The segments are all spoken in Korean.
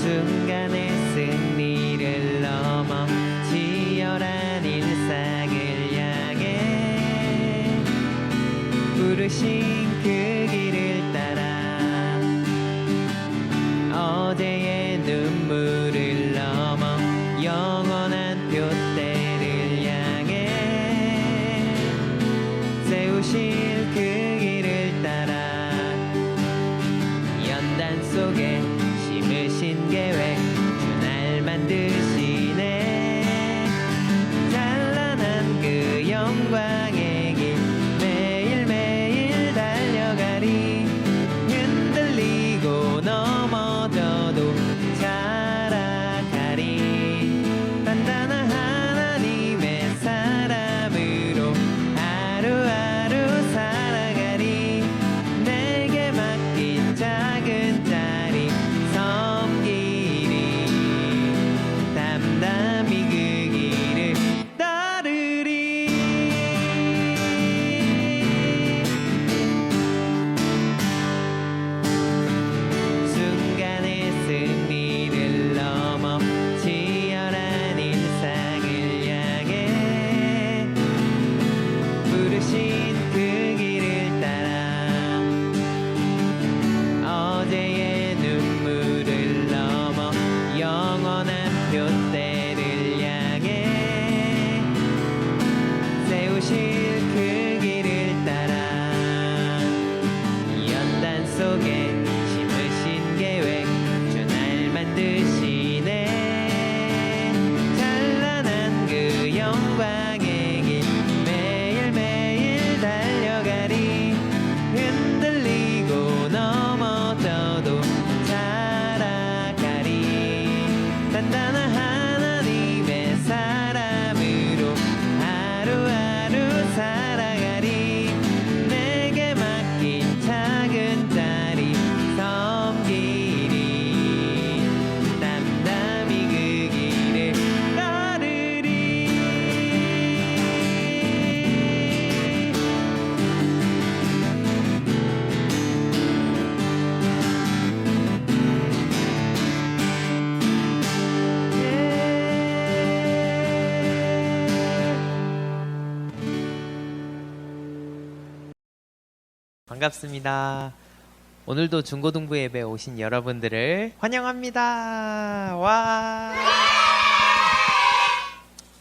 순간의 승리를 넘어 치열한 일상을 향해 부르신 그 길을 따라 어제의 눈물을 넘어 영원한 표대를 향해 세우실 그 길을 따라 연단 속에 심으신 계획 주 날 만드시네 찬란한 그 영광의 길 매일매일 달려가리 흔들리고 넘어져도 자라가리 단단한 하나님의 사람으로 하루하루 살아가리 내게 맡긴 작은 자리 섬기리 담담히 그 길을 따르리 순간의 승리를 넘어 치열한 일상을 향해 부르신 그 길을 따라 어제의 눈물을 넘어 영원한 표대를 향해 세우실 그 길을 따라 연단 속에 심으신 계획 주 날 만드시네 찬란한 그 영광의 길 매일매일 달려가리 흔들리고 넘어져도 자라가리 단단한 하나님의 사람으로 하루하루 살아가리 내게 맡긴 작은 자리 섬기리 담담히 그 길을 따르리 반갑습니다. 오늘도 중고등부 예배에 오신 여러분들을 환영합니다. 와!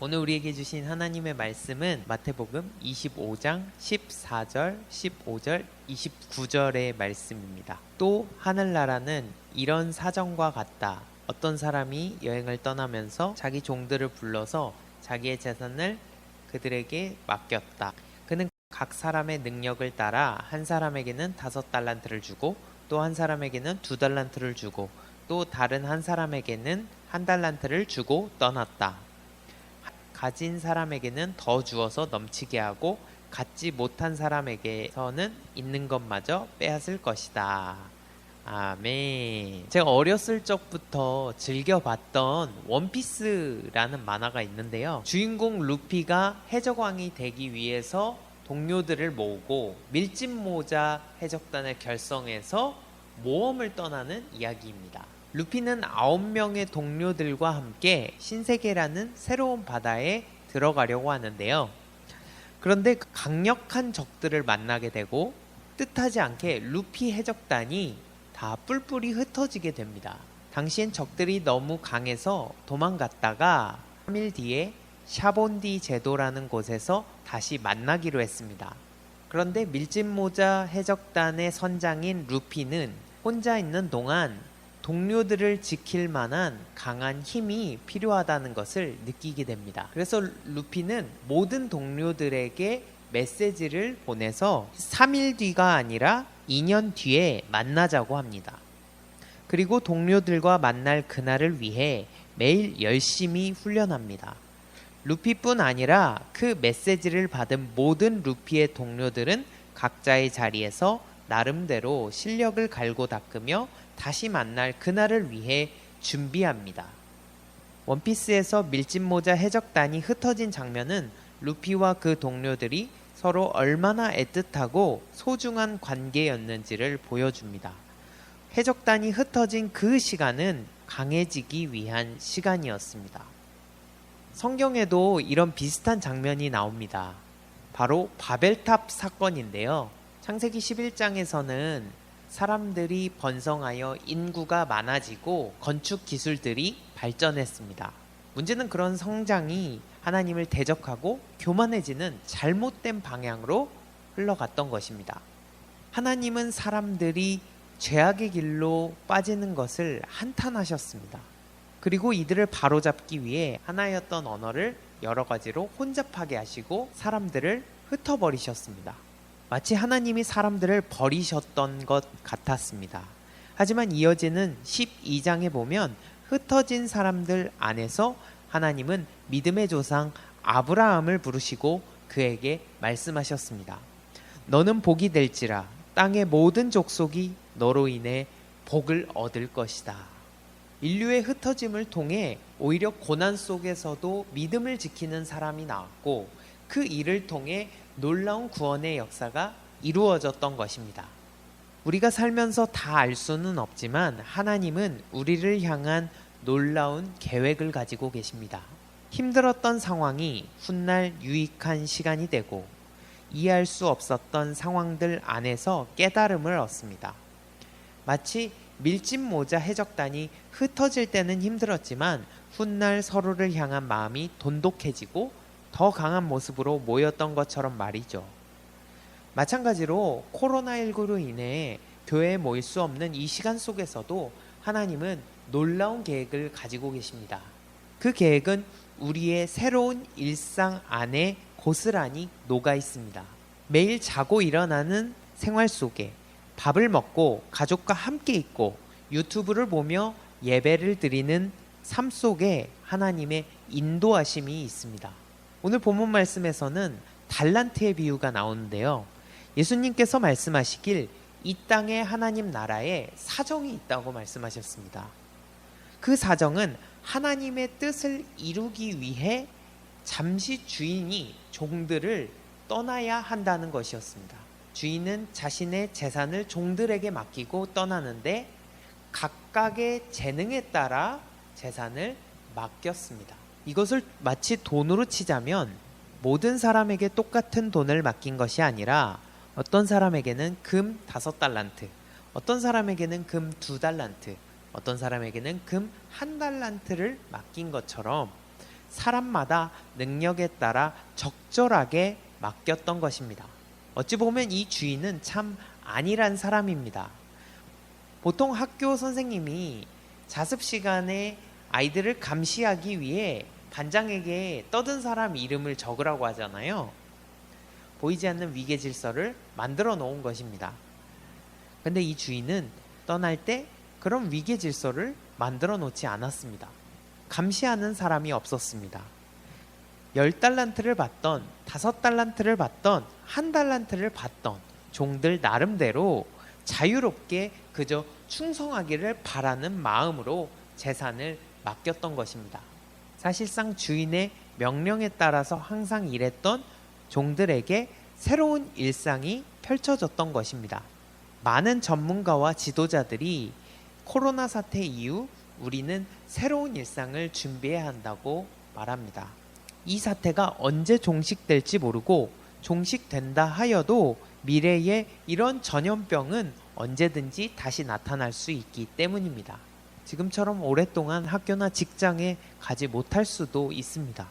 오늘 우리에게 주신 하나님의 말씀은 마태복음 25장 14절, 15절, 29절의 말씀입니다. 또 하늘나라는 이런 사정과 같다. 어떤 사람이 여행을 떠나면서 자기 종들을 불러서 자기의 재산을 그들에게 맡겼다. 그는 각 사람의 능력을 따라 한 사람에게는 5달란트를 주고 또 한 사람에게는 2달란트를 주고 또 다른 한 사람에게는 1달란트를 주고 떠났다. 가진 사람에게는 더 주어서 넘치게 하고 갖지 못한 사람에게서는 있는 것마저 빼앗을 것이다. 아멘. 제가 어렸을 적부터 즐겨봤던 원피스라는 만화가 있는데요. 주인공 루피가 해적왕이 되기 위해서 동료들을 모으고 밀짚모자 해적단을 결성해서 모험을 떠나는 이야기입니다. 루피는 9명의 동료들과 함께 신세계라는 새로운 바다에 들어가려고 하는데요. 그런데 강력한 적들을 만나게 되고 뜻하지 않게 루피 해적단이 다 뿔뿔이 흩어지게 됩니다. 당시엔 적들이 너무 강해서 도망갔다가 3일 뒤에 샤본디 제도라는 곳에서 다시 만나기로 했습니다. 그런데 밀짚모자 해적단의 선장인 루피는 혼자 있는 동안 동료들을 지킬 만한 강한 힘이 필요하다는 것을 느끼게 됩니다. 그래서 루피는 모든 동료들에게 메시지를 보내서 3일 뒤가 아니라 2년 뒤에 만나자고 합니다. 그리고 동료들과 만날 그날을 위해 매일 열심히 훈련합니다. 루피뿐 아니라 그 메시지를 받은 모든 루피의 동료들은 각자의 자리에서 나름대로 실력을 갈고 닦으며 다시 만날 그날을 위해 준비합니다. 원피스에서 밀짚모자 해적단이 흩어진 장면은 루피와 그 동료들이 서로 얼마나 애틋하고 소중한 관계였는지를 보여줍니다. 해적단이 흩어진 그 시간은 강해지기 위한 시간이었습니다. 성경에도 이런 비슷한 장면이 나옵니다. 바로 바벨탑 사건인데요. 창세기 11장에서는 사람들이 번성하여 인구가 많아지고 건축 기술들이 발전했습니다. 문제는 그런 성장이 하나님을 대적하고 교만해지는 잘못된 방향으로 흘러갔던 것입니다. 하나님은 사람들이 죄악의 길로 빠지는 것을 한탄하셨습니다. 그리고 이들을 바로잡기 위해 하나였던 언어를 여러 가지로 혼잡하게 하시고 사람들을 흩어버리셨습니다. 마치 하나님이 사람들을 버리셨던 것 같았습니다. 하지만 이어지는 12장에 보면 흩어진 사람들 안에서 하나님은 믿음의 조상 아브라함을 부르시고 그에게 말씀하셨습니다. 너는 복이 될지라 땅의 모든 족속이 너로 인해 복을 얻을 것이다. 인류의 흩어짐을 통해 오히려 고난 속에서도 믿음을 지키는 사람이 나왔고 그 일을 통해 놀라운 구원의 역사가 이루어졌던 것입니다. 우리가 살면서 다 알 수는 없지만 하나님은 우리를 향한 놀라운 계획을 가지고 계십니다. 힘들었던 상황이 훗날 유익한 시간이 되고 이해할 수 없었던 상황들 안에서 깨달음을 얻습니다. 마치 밀짚 모자 해적단이 흩어질 때는 힘들었지만 훗날 서로를 향한 마음이 돈독해지고 더 강한 모습으로 모였던 것처럼 말이죠. 마찬가지로 코로나19로 인해 교회에 모일 수 없는 이 시간 속에서도 하나님은 놀라운 계획을 가지고 계십니다. 그 계획은 우리의 새로운 일상 안에 고스란히 녹아 있습니다. 매일 자고 일어나는 생활 속에 밥을 먹고 가족과 함께 있고 유튜브를 보며 예배를 드리는 삶 속에 하나님의 인도하심이 있습니다. 오늘 본문 말씀에서는 달란트의 비유가 나오는데요. 예수님께서 말씀하시길 이 땅에 하나님 나라에 사정이 있다고 말씀하셨습니다. 그 사정은 하나님의 뜻을 이루기 위해 잠시 주인이 종들을 떠나야 한다는 것이었습니다. 주인은 자신의 재산을 종들에게 맡기고 떠나는데 각각의 재능에 따라 재산을 맡겼습니다. 이것을 마치 돈으로 치자면 모든 사람에게 똑같은 돈을 맡긴 것이 아니라 어떤 사람에게는 금 5달란트, 어떤 사람에게는 금 2달란트, 어떤 사람에게는 금 1달란트를 맡긴 것처럼 사람마다 능력에 따라 적절하게 맡겼던 것입니다. 어찌 보면 이 주인은 참 안일한 사람입니다. 보통 학교 선생님이 자습 시간에 아이들을 감시하기 위해 반장에게 떠든 사람 이름을 적으라고 하잖아요. 보이지 않는 위계 질서를 만들어 놓은 것입니다. 근데 이 주인은 떠날 때 그런 위계 질서를 만들어 놓지 않았습니다. 감시하는 사람이 없었습니다. 10달란트를 받던 5달란트를 받던 1달란트를 받던 종들 나름대로 자유롭게 그저 충성하기를 바라는 마음으로 재산을 맡겼던 것입니다. 사실상 주인의 명령에 따라서 항상 일했던 종들에게 새로운 일상이 펼쳐졌던 것입니다. 많은 전문가와 지도자들이 코로나 사태 이후 우리는 새로운 일상을 준비해야 한다고 말합니다. 이 사태가 언제 종식될지 모르고 종식된다 하여도 미래에 이런 전염병은 언제든지 다시 나타날 수 있기 때문입니다. 지금처럼 오랫동안 학교나 직장에 가지 못할 수도 있습니다.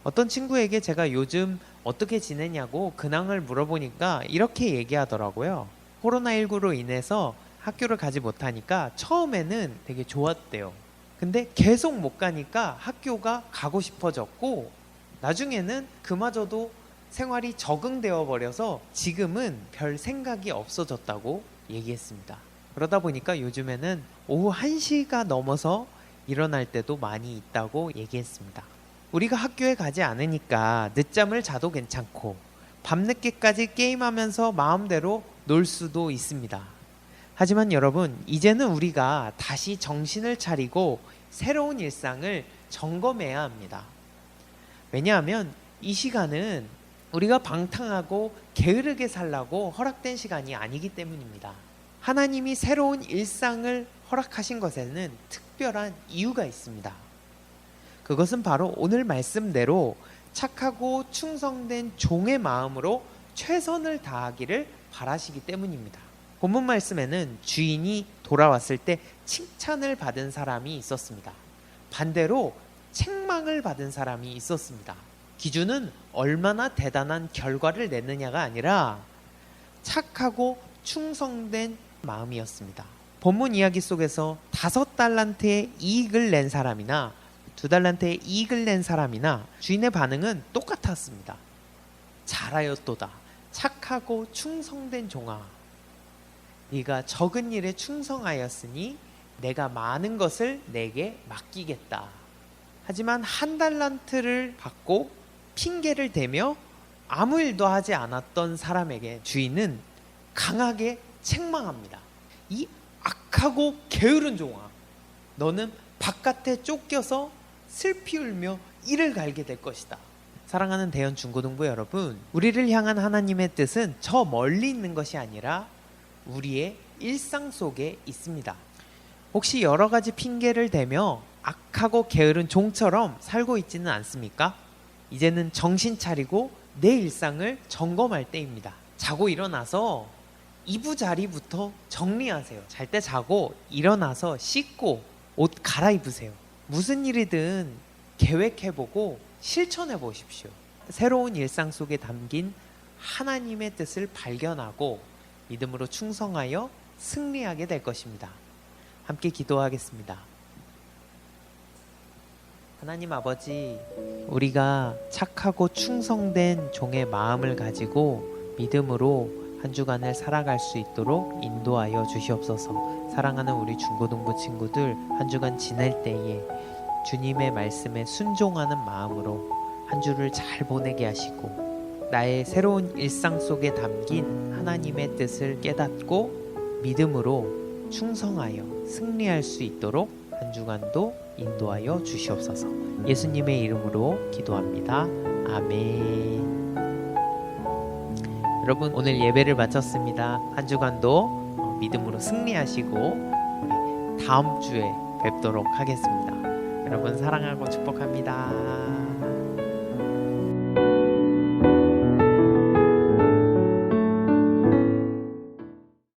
어떤 친구에게 제가 요즘 어떻게 지내냐고 근황을 물어보니까 이렇게 얘기하더라고요. 코로나19로 인해서 학교를 가지 못하니까 처음에는 되게 좋았대요. 근데 계속 못 가니까 학교가 가고 싶어졌고 나중에는 그마저도 생활이 적응되어 버려서 지금은 별 생각이 없어졌다고 얘기했습니다. 그러다 보니까 요즘에는 오후 1시가 넘어서 일어날 때도 많이 있다고 얘기했습니다. 우리가 학교에 가지 않으니까 늦잠을 자도 괜찮고 밤늦게까지 게임하면서 마음대로 놀 수도 있습니다. 하지만 여러분, 이제는 우리가 다시 정신을 차리고 새로운 일상을 점검해야 합니다. 왜냐하면 이 시간은 우리가 방탕하고 게으르게 살라고 허락된 시간이 아니기 때문입니다. 하나님이 새로운 일상을 허락하신 것에는 특별한 이유가 있습니다. 그것은 바로 오늘 말씀대로 착하고 충성된 종의 마음으로 최선을 다하기를 바라시기 때문입니다. 본문 말씀에는 주인이 돌아왔을 때 칭찬을 받은 사람이 있었습니다. 반대로 책망을 받은 사람이 있었습니다. 기준은 얼마나 대단한 결과를 냈느냐가 아니라 착하고 충성된 마음이었습니다. 본문 이야기 속에서 5달란트의 이익을 낸 사람이나 2달란트의 이익을 낸 사람이나 주인의 반응은 똑같았습니다. 잘하였도다. 착하고 충성된 종아, 네가 적은 일에 충성하였으니 내가 많은 것을 내게 맡기겠다. 하지만 1달란트를 받고 핑계를 대며 아무 일도 하지 않았던 사람에게 주인은 강하게 책망합니다. 이 악하고 게으른 종아, 너는 바깥에 쫓겨서 슬피 울며 이를 갈게 될 것이다. 사랑하는 대연 중고등부 여러분, 우리를 향한 하나님의 뜻은 저 멀리 있는 것이 아니라 우리의 일상 속에 있습니다. 혹시 여러 가지 핑계를 대며 악하고 게으른 종처럼 살고 있지는 않습니까? 이제는 정신 차리고 내 일상을 점검할 때입니다. 자고 일어나서 이부자리부터 정리하세요. 잘 때 자고 일어나서 씻고 옷 갈아입으세요. 무슨 일이든 계획해보고 실천해보십시오. 새로운 일상 속에 담긴 하나님의 뜻을 발견하고 믿음으로 충성하여 승리하게 될 것입니다. 함께 기도하겠습니다. 하나님 아버지, 우리가 착하고 충성된 종의 마음을 가지고 믿음으로 한 주간을 살아갈 수 있도록 인도하여 주시옵소서. 사랑하는 우리 중고등부 친구들, 한 주간 지낼 때에 주님의 말씀에 순종하는 마음으로 한 주를 잘 보내게 하시고 나의 새로운 일상 속에 담긴 하나님의 뜻을 깨닫고 믿음으로 충성하여 승리할 수 있도록 한 주간도 인도하여 주시옵소서. 예수님의 이름으로 기도합니다. 아멘. 여러분, 오늘 예배를 마쳤습니다. 한 주간도 믿음으로 승리하시고 우리 다음 주에 뵙도록 하겠습니다. 여러분 사랑하고 축복합니다.